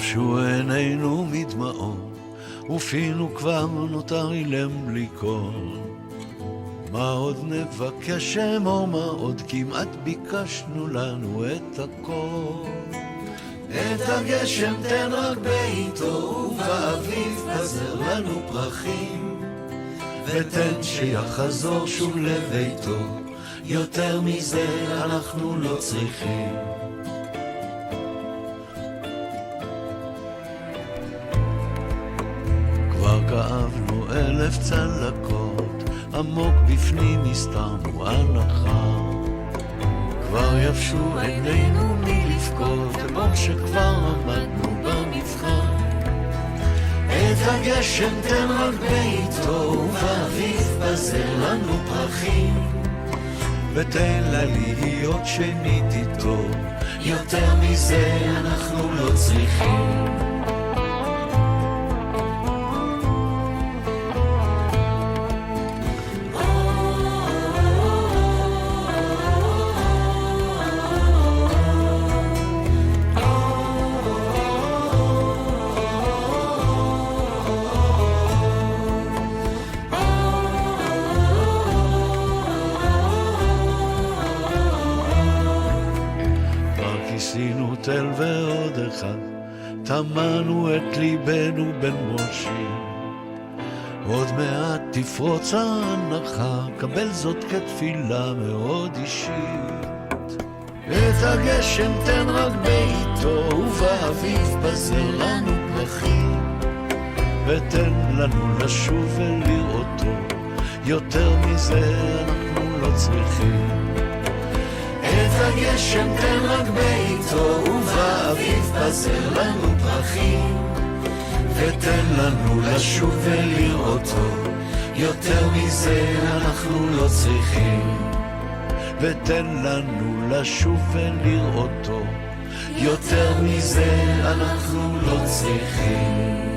יבשו עינינו מדמעות, ופינו כבר נותר אילם בלי קול. מה עוד נבקש אמור, מה עוד כמעט ביקשנו לנו את הכל. את הגשם תן רק בעיתו, ובאביב פזר לנו פרחים, ותן שיחזור שוב לביתו, יותר מזה אנחנו לא צריכים. כבר כאבנו 1000 צלקות, עמוק בפנים הסתרנו הנחה. כבר יבשו עינינו מלבכות, אמור שכבר עמדנו במבחן. את הגשם תן רק בעיתו, ובאביב פזר לנו פרחים, ותן לה להיות שנית איתו, יותר מזה אנחנו לא צריכים. כיסינו תל ועוד אחד, טמנו את ליבנו בין מושים. עוד מעט תפרוץ ההנחה, קבל זאת כתפילה מאוד אישית. את הגשם תן רק בעיתו, ובאביב פזר לנו פרחים, ותן לנו לשוב ולראותו, יותר מזה אנחנו לא צריכים. את הגשם תן רק בעיתו, ובאביב פזר לנו פרחים, ותן לנו לשוב ולראותו, יותר מזה אנחנו לא צריכים. ותן לנו לשוב ולראותו, יותר מזה אנחנו לא צריכים.